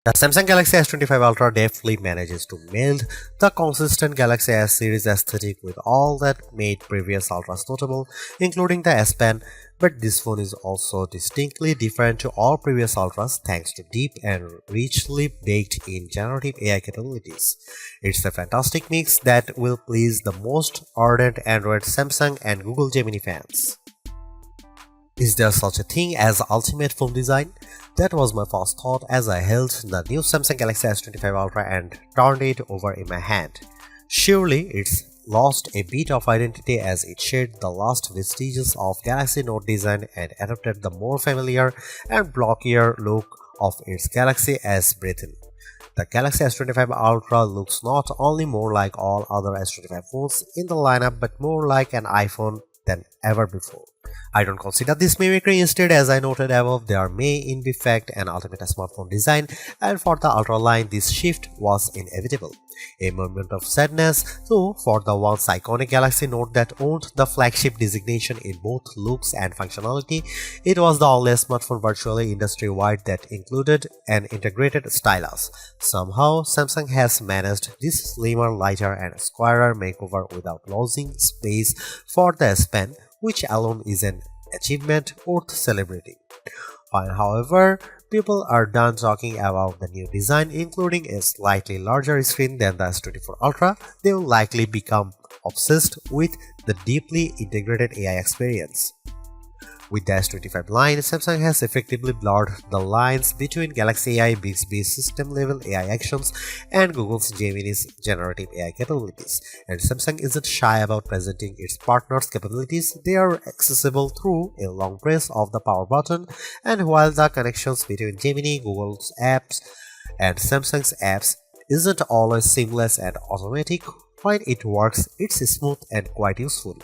The Samsung Galaxy S25 Ultra deftly manages to meld the consistent Galaxy S series aesthetic with all that made previous Ultras notable, including the S Pen, but this phone is also distinctly different to all previous Ultras thanks to deep and richly baked in generative AI capabilities. It's a fantastic mix that will please the most ardent Android, Samsung and Google Gemini fans. Is there such a thing as ultimate phone design? That was my first thought as I held the new Samsung Galaxy S25 Ultra and turned it over in my hand. Surely it's lost a bit of identity as it shed the last vestiges of Galaxy Note design and adopted the more familiar and blockier look of its Galaxy S Breathin. The Galaxy S25 Ultra looks not only more like all other S25 phones in the lineup but more like an iPhone than ever before. I don't consider this mimicry. Instead, as I noted above, there may in fact an ultimate smartphone design, and for the Ultra line this shift was inevitable. A moment of sadness, though, for the once iconic Galaxy Note that owned the flagship designation in both looks and functionality. It was the only smartphone virtually industry-wide that included an integrated stylus. Somehow, Samsung has managed this slimmer, lighter and squarer makeover without losing space for the S Pen, which alone is an achievement worth celebrating. Fine, however, people are done talking about the new design, including a slightly larger screen than the S24 Ultra. They will likely become obsessed with the deeply integrated AI experience. With the S25 line, Samsung has effectively blurred the lines between Galaxy AI Bixby's system-level AI actions and Google's Gemini's generative AI capabilities, and Samsung isn't shy about presenting its partners' capabilities. They are accessible through a long press of the power button, and while the connections between Gemini, Google's apps, and Samsung's apps isn't always seamless and automatic, when it works, it's smooth and quite useful.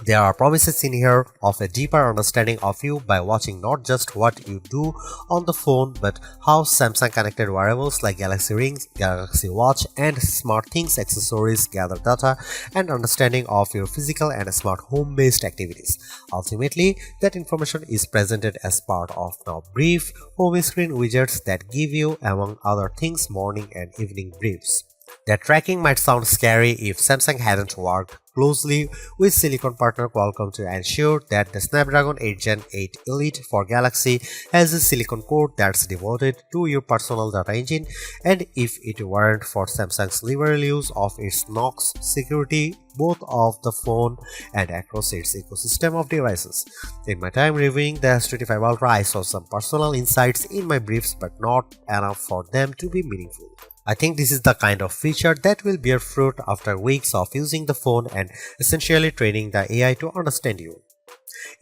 There are promises in here of a deeper understanding of you by watching not just what you do on the phone but how Samsung connected wearables like Galaxy Rings, Galaxy Watch and SmartThings accessories gather data and understanding of your physical and smart home-based activities. Ultimately, that information is presented as part of now brief home screen widgets that give you, among other things, morning and evening briefs. That tracking might sound scary if Samsung hadn't worked closely with silicon partner Qualcomm to ensure that the Snapdragon 8 Gen 8 Elite for Galaxy has a silicon core that's devoted to your personal data engine, and if it weren't for Samsung's liberal use of its Knox security both of the phone and across its ecosystem of devices. In my time reviewing the S25 Ultra, I saw some personal insights in my briefs but not enough for them to be meaningful. I think this is the kind of feature that will bear fruit after weeks of using the phone and essentially training the AI to understand you.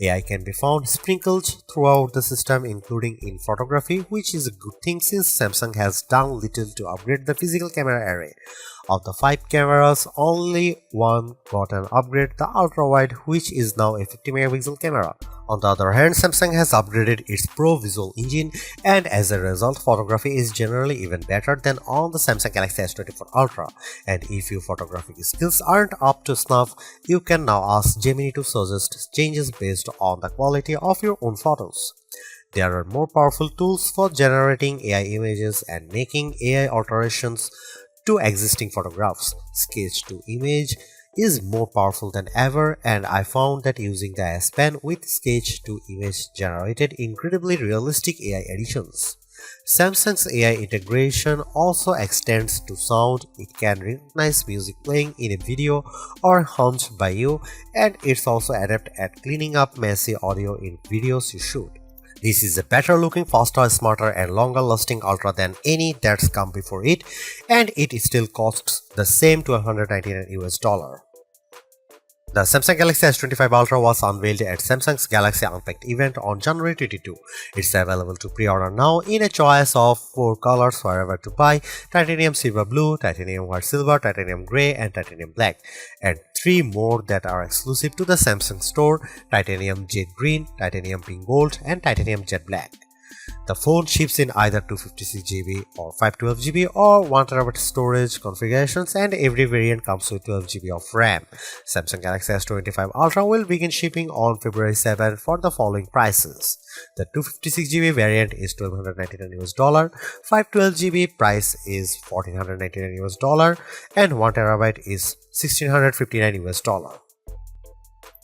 AI can be found sprinkled throughout the system, including in photography, which is a good thing since Samsung has done little to upgrade the physical camera array. Of the 5 cameras, only one got an upgrade, the ultra-wide, which is now a 50 megapixel camera. On the other hand, Samsung has upgraded its Pro Visual engine, and as a result, photography is generally even better than on the Samsung Galaxy S24 Ultra. And if your photographic skills aren't up to snuff, you can now ask Gemini to suggest changes based on the quality of your own photos. There are more powerful tools for generating AI images and making AI alterations to existing photographs. Sketch to image is more powerful than ever, and I found that using the S Pen with sketch to image generated incredibly realistic AI editions. Samsung's AI integration also extends to sound. It can recognize music playing in a video or hummed by you, and it's also adept at cleaning up messy audio in videos you shoot. This is a better looking, faster, smarter and longer lasting Ultra than any that's come before it, and it still costs the same $199 US. The Samsung Galaxy S25 Ultra was unveiled at Samsung's Galaxy Unpacked event on January 22. It's available to pre-order now in a choice of 4 colors wherever to buy: titanium silver blue, titanium white silver, titanium grey and titanium black, and 3 more that are exclusive to the Samsung store: titanium jade green, titanium pink gold and titanium jet black. The phone ships in either 256GB or 512GB or 1TB storage configurations, and every variant comes with 12GB of RAM. Samsung Galaxy S25 Ultra will begin shipping on February 7 for the following prices. The 256GB variant is $1,299, 512GB price is $1,499, and 1TB is $1,659.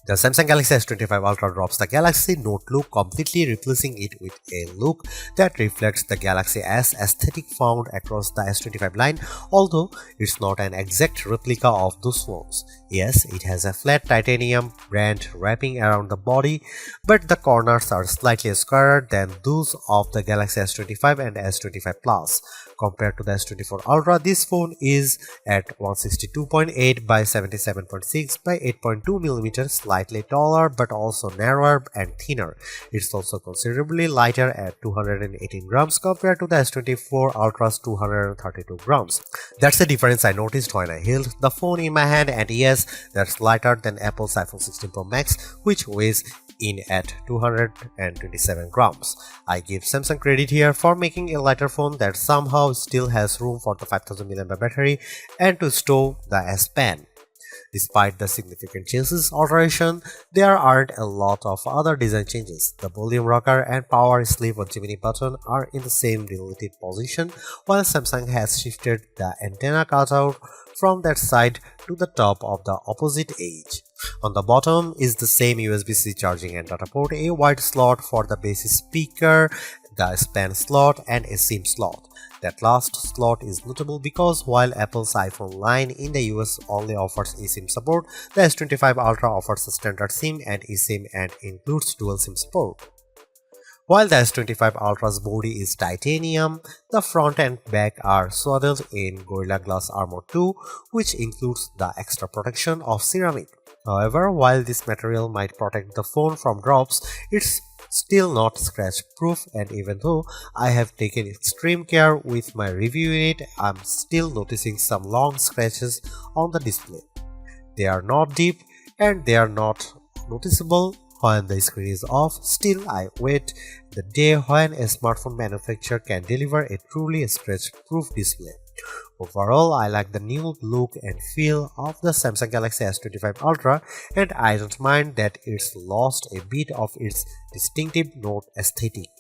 The Samsung Galaxy S25 Ultra drops the Galaxy Note look, completely replacing it with a look that reflects the Galaxy S aesthetic found across the S25 line, although it's not an exact replica of those phones. Yes, it has a flat titanium band wrapping around the body, but the corners are slightly squarer than those of the Galaxy S25 and S25 Plus. Compared to the S24 Ultra, this phone is at 162.8 by 77.6 by 8.2mm, slightly taller but also narrower and thinner. It's also considerably lighter at 218 grams compared to the S24 Ultra's 232 grams. That's the difference I noticed when I held the phone in my hand, and yes, that's lighter than Apple's iPhone 16 Pro Max, which weighs in at 227 grams. I give Samsung credit here for making a lighter phone that somehow still has room for the 5000 mAh battery and to store the S Pen. Despite the significant changes alteration, there aren't a lot of other design changes. The volume rocker and power sleep on Gemini button are in the same relative position, while Samsung has shifted the antenna cutout from that side to the top of the opposite edge. On the bottom is the same USB-C charging and data port, a wide slot for the base speaker, the span slot, and a SIM slot. That last slot is notable because while Apple's iPhone line in the US only offers eSIM support, the S25 Ultra offers a standard SIM and eSIM and includes dual SIM support. While the S25 Ultra's body is titanium, the front and back are swaddled in Gorilla Glass Armor 2, which includes the extra protection of ceramic. However, while this material might protect the phone from drops, it's still not scratch proof, and even though I have taken extreme care with my review unit, I'm still noticing some long scratches on the display. They are not deep and they are not noticeable when the screen is off. Still, I wait the day when a smartphone manufacturer can deliver a truly scratch-proof display. Overall, I like the new look and feel of the Samsung Galaxy S25 Ultra, and I don't mind that it's lost a bit of its distinctive Note aesthetic.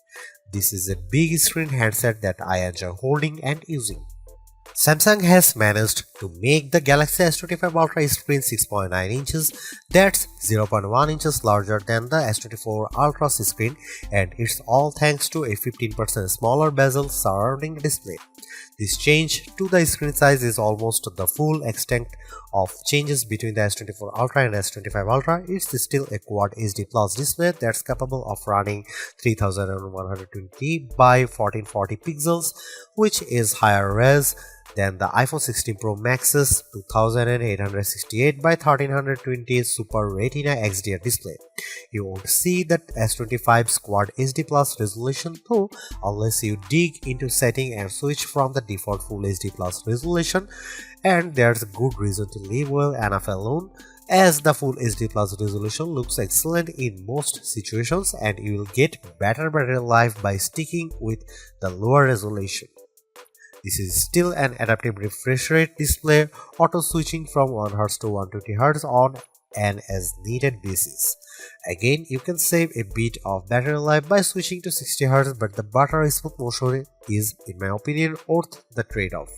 This is a big screen handset that I enjoy holding and using. Samsung has managed to make the Galaxy S25 Ultra screen 6.9 inches, that's 0.1 inches larger than the S24 Ultra's screen, and it's all thanks to a 15% smaller bezel surrounding the display. This change to the screen size is almost the full extent of changes between the S24 Ultra and S25 Ultra. It's still a Quad HD Plus display that's capable of running 3120 by 1440 pixels, which is higher res than the iPhone 16 Pro Max's 2868 by 1320 Super Retina XDR display. You won't see that S25's Quad HD Plus resolution though unless you dig into setting and switch from the default Full HD Plus resolution, and there's a good reason to leave well enough alone, as the Full HD Plus resolution looks excellent in most situations and you will get better battery life by sticking with the lower resolution. This is still an adaptive refresh rate display, auto switching from 1Hz to 120Hz on an as needed basis. Again, you can save a bit of battery life by switching to 60Hz, but the battery smooth motion is, in my opinion, worth the trade-off.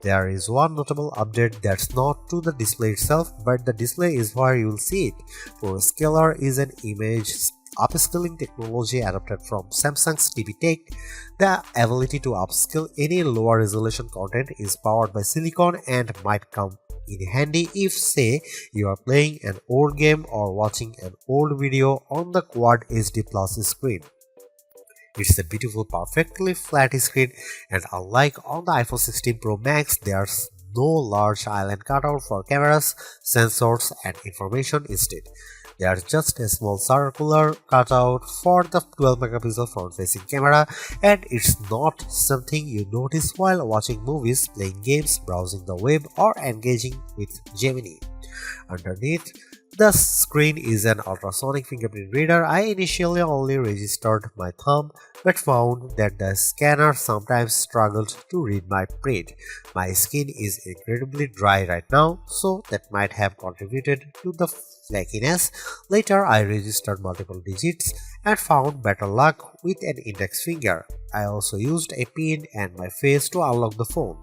There is one notable update that's not to the display itself, but the display is where you will see it. ProScaler is an image upscaling technology adopted from Samsung's TV Tech. The ability to upscale any lower resolution content is powered by silicon and might come in handy if, say, you are playing an old game or watching an old video on the Quad HD Plus screen. It's a beautiful, perfectly flat screen, and unlike on the iPhone 16 Pro Max, there's no large island cutout for cameras, sensors, and information. Instead, there's just a small circular cutout for the 12-megapixel front-facing camera, and it's not something you notice while watching movies, playing games, browsing the web, or engaging with Gemini. Underneath, The screen is an ultrasonic fingerprint reader. I initially only registered my thumb but found that the scanner sometimes struggled to read my print. My skin is incredibly dry right now, so that might have contributed to the flakiness. Later, I registered multiple digits and found better luck with an index finger. I also used a pin and my face to unlock the phone.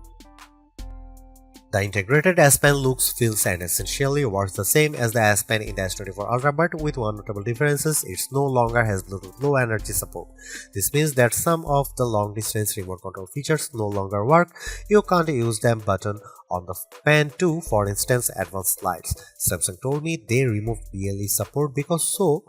The integrated S Pen looks, feels and essentially works the same as the S Pen in the S24 Ultra, but with one notable difference: it no longer has Bluetooth Low Energy support. This means that some of the long-distance remote control features no longer work. You can't use them button on the Pen 2, for instance, advanced lights. Samsung told me they removed BLE support because so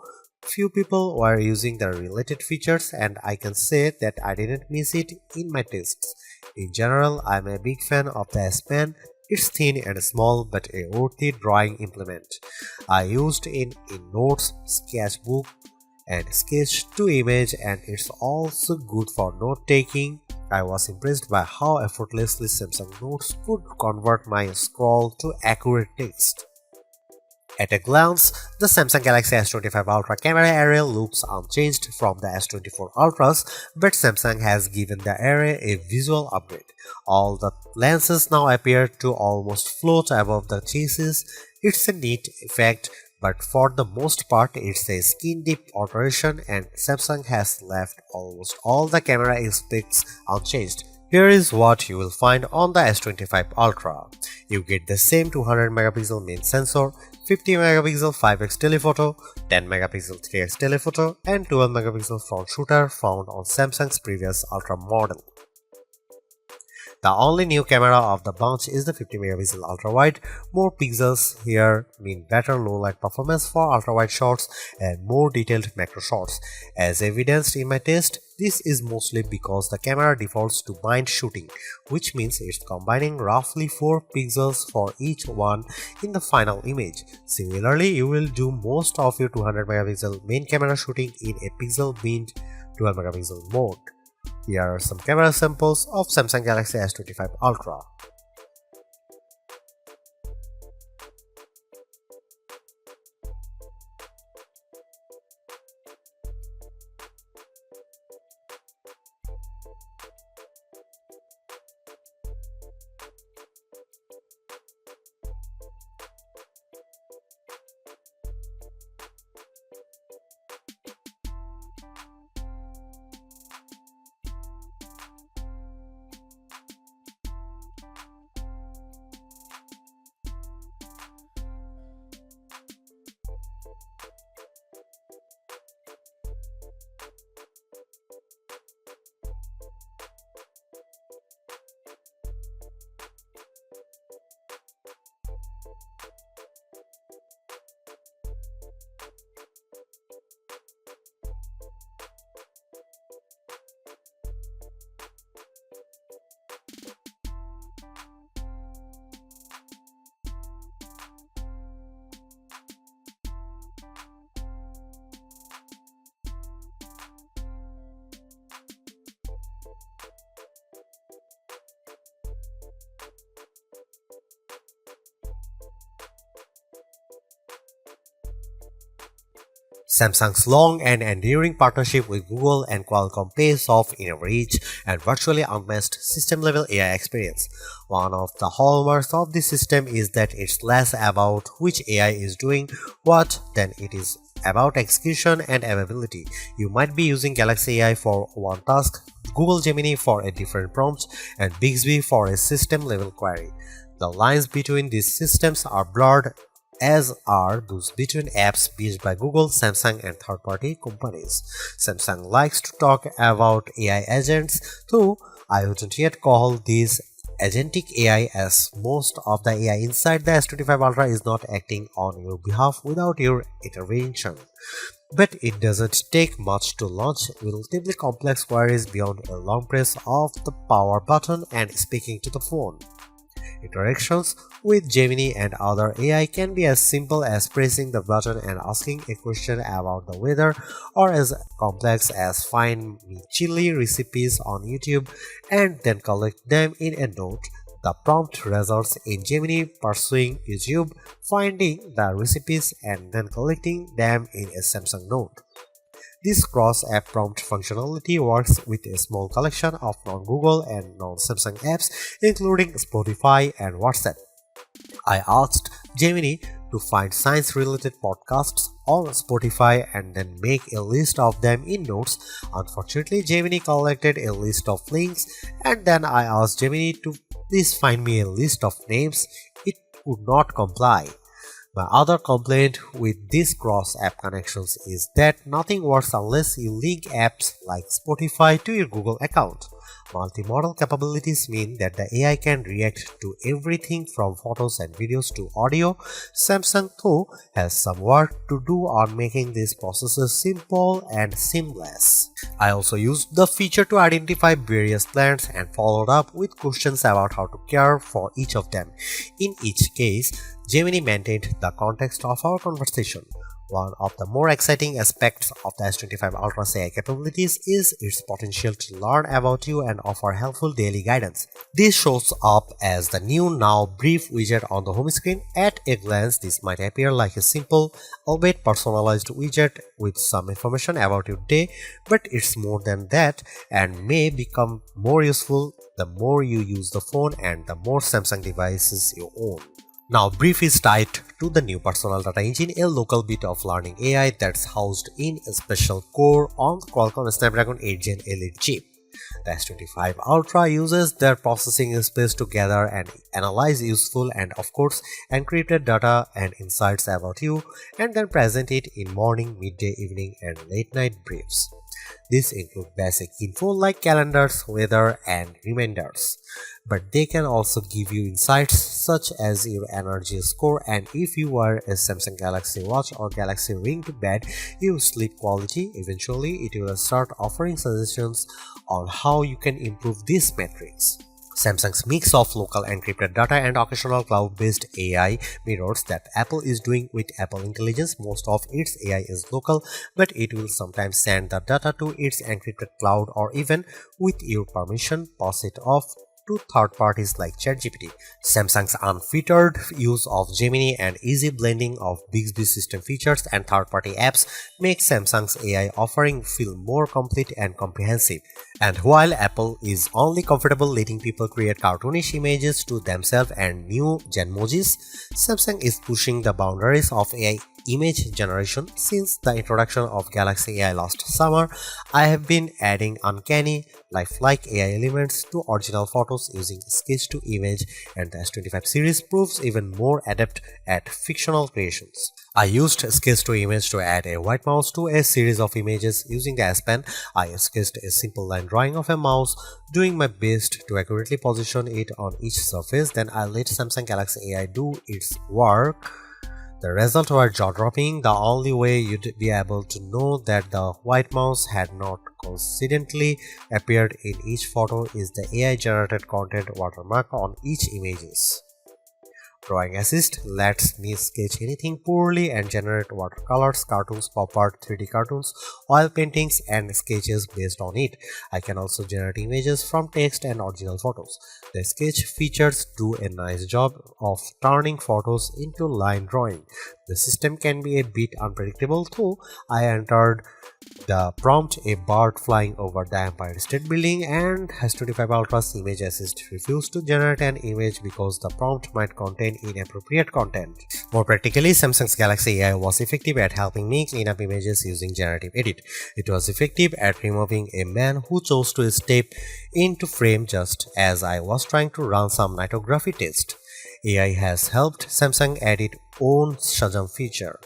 few people were using the related features, and I can say that I didn't miss it in my tests. In general, I'm a big fan of the S Pen. It's thin and small but a worthy drawing implement. I used it in notes, sketchbook and sketch to image, and it's also good for note taking. I was impressed by how effortlessly Samsung Notes could convert my scroll to accurate text. At a glance, the Samsung Galaxy S25 Ultra camera area looks unchanged from the S24 Ultras, but Samsung has given the array a visual upgrade. All the lenses now appear to almost float above the chassis. It's a neat effect, but for the most part it's a skin-deep alteration, and Samsung has left almost all the camera aspects unchanged. Here is what you will find on the S25 Ultra. You get the same 200 megapixel main sensor, 50 megapixel 5x telephoto, 10 megapixel 3x telephoto, and 12 megapixel front shooter found on Samsung's previous Ultra model. The only new camera of the bunch is the 50 megapixel ultra wide. More pixels here mean better low light performance for ultra wide shots and more detailed macro shots. As evidenced in my test, this is mostly because the camera defaults to bind shooting, which means it's combining roughly 4 pixels for each one in the final image. Similarly, you will do most of your 200 megapixel main camera shooting in a pixel binned 12 megapixel mode. Here are some camera samples of Samsung Galaxy S25 Ultra. Samsung's long and enduring partnership with Google and Qualcomm pays off in a rich and virtually unmatched system-level AI experience. One of the hallmarks of this system is that it's less about which AI is doing what than it is about execution and availability. You might be using Galaxy AI for one task, Google Gemini for a different prompt, and Bixby for a system-level query. The lines between these systems are blurred, as are those between apps built by Google, Samsung, and third-party companies. Samsung likes to talk about AI agents, though I wouldn't yet call these agentic AI, as most of the AI inside the S25 Ultra is not acting on your behalf without your intervention. But it doesn't take much to launch relatively complex queries beyond a long press of the power button and speaking to the phone. Interactions with Gemini and other AI can be as simple as pressing the button and asking a question about the weather, or as complex as find me chili recipes on YouTube and then collect them in a note. the prompt results in Gemini pursuing YouTube, finding the recipes and then collecting them in a Samsung Note. This cross-app prompt functionality works with a small collection of non-Google and non-Samsung apps, including Spotify and WhatsApp. I asked Gemini to find science-related podcasts on Spotify and then make a list of them in Notes. Unfortunately, Gemini collected a list of links, and then I asked Gemini to please find me a list of names. It would not comply. My other complaint with these cross-app connections is that nothing works unless you link apps like Spotify to your Google account. Multimodal capabilities mean that the AI can react to everything from photos and videos to audio. Samsung, though, has some work to do on making these processes simple and seamless. I also used the feature to identify various plants and followed up with questions about how to care for each of them. In each case, Gemini maintained the context of our conversation. One of the more exciting aspects of the S25 Ultra's AI capabilities is its potential to learn about you and offer helpful daily guidance. This shows up as the new Now Brief widget on the home screen. At a glance, this might appear like a simple, albeit personalized widget with some information about your day, but it's more than that and may become more useful the more you use the phone and the more Samsung devices you own. Now, Brief is tied to the new personal data engine, a local bit of learning AI that's housed in a special core on the Qualcomm Snapdragon 8 Gen Elite chip. The S25 Ultra uses their processing space to gather and analyze useful and, of course, encrypted data and insights about you, and then present it in morning, midday, evening, and late night briefs. These include basic info like calendars, weather, and reminders. But they can also give you insights such as your energy score, and if you wear a Samsung Galaxy Watch or Galaxy Ring to bed, your sleep quality. Eventually, it will start offering suggestions on how you can improve these metrics. Samsung's mix of local encrypted data and occasional cloud-based AI mirrors that Apple is doing with Apple Intelligence. Most of its AI is local, but it will sometimes send the data to its encrypted cloud or even, with your permission, pass it off to third parties like ChatGPT. Samsung's unfettered use of Gemini and easy blending of Bixby system features and third-party apps make Samsung's AI offering feel more complete and comprehensive. And while Apple is only comfortable letting people create cartoonish images to themselves and new Genmojis, Samsung is pushing the boundaries of AI image generation. Since the introduction of Galaxy AI last summer, I have been adding uncanny, lifelike AI elements to original photos using sketch to image, and the S25 series proves even more adept at fictional creations. I used sketch to image to add a white mouse to a series of images using the S Pen. I sketched a simple line drawing of a mouse, doing my best to accurately position it on each surface. Then I let Samsung Galaxy AI do its work. The results were jaw-dropping. The only way you'd be able to know that the white mouse had not coincidentally appeared in each photo is the AI-generated content watermark on each images. Drawing Assist lets me sketch anything poorly and generate watercolors, cartoons, pop art, 3D cartoons, oil paintings, and sketches based on it. I can also generate images from text and original photos. The sketch features do a nice job of turning photos into line drawing. The system can be a bit unpredictable, though. I entered the prompt a bird flying over the Empire State Building, and S25 Ultra's Image Assist refused to generate an image because the prompt might contain inappropriate content. More practically, Samsung's Galaxy AI was effective at helping me clean up images using generative edit. It was effective at removing a man who chose to step into frame just as I was trying to run some nightography test. AI has helped Samsung add its own Shazam feature.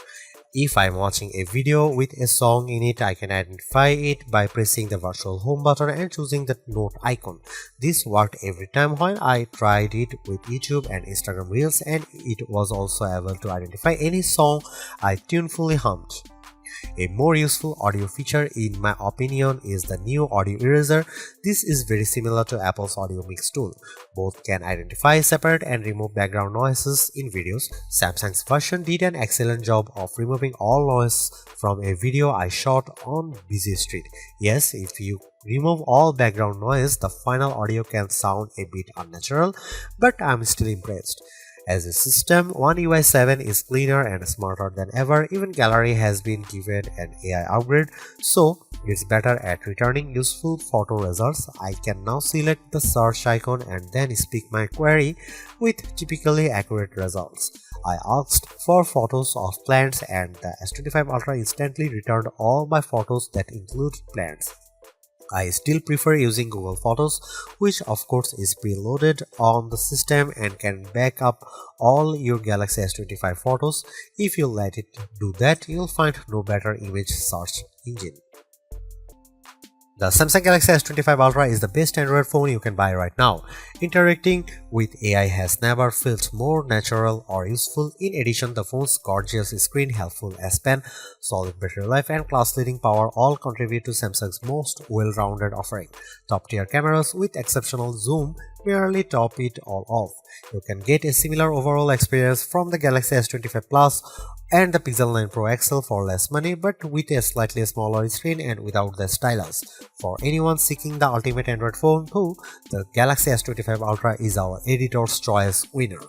If I'm watching a video with a song in it, I can identify it by pressing the virtual home button and choosing the note icon. This worked every time when I tried it with YouTube and Instagram Reels, and it was also able to identify any song I tunefully hummed. A more useful audio feature in my opinion is the new audio eraser. This is very similar to Apple's audio mix tool. Both can identify, separate and remove background noises in videos. Samsung's version did an excellent job of removing all noise from a video I shot on busy street. Yes, if you remove all background noise, the final audio can sound a bit unnatural, but I'm still impressed. As a system, One UI 7 is cleaner and smarter than ever. Even Gallery has been given an AI upgrade, so it's better at returning useful photo results. I can now select the search icon and then speak my query with typically accurate results. I asked for photos of plants and the S25 Ultra instantly returned all my photos that include plants. I still prefer using Google Photos, which of course is preloaded on the system and can back up all your Galaxy S25 photos. If you let it do that, you'll find no better image search engine. The Samsung Galaxy S25 Ultra is the best Android phone you can buy right now. Interacting with AI has never felt more natural or useful. In addition, the phone's gorgeous screen, helpful S Pen, solid battery life and class-leading power all contribute to Samsung's most well-rounded offering. Top-tier cameras with exceptional zoom merely top it all off. You can get a similar overall experience from the Galaxy S25 Plus and the Pixel 9 Pro XL for less money, but with a slightly smaller screen and without the stylus. For anyone seeking the ultimate Android phone too, the Galaxy S25 Ultra is our editor's choice winner.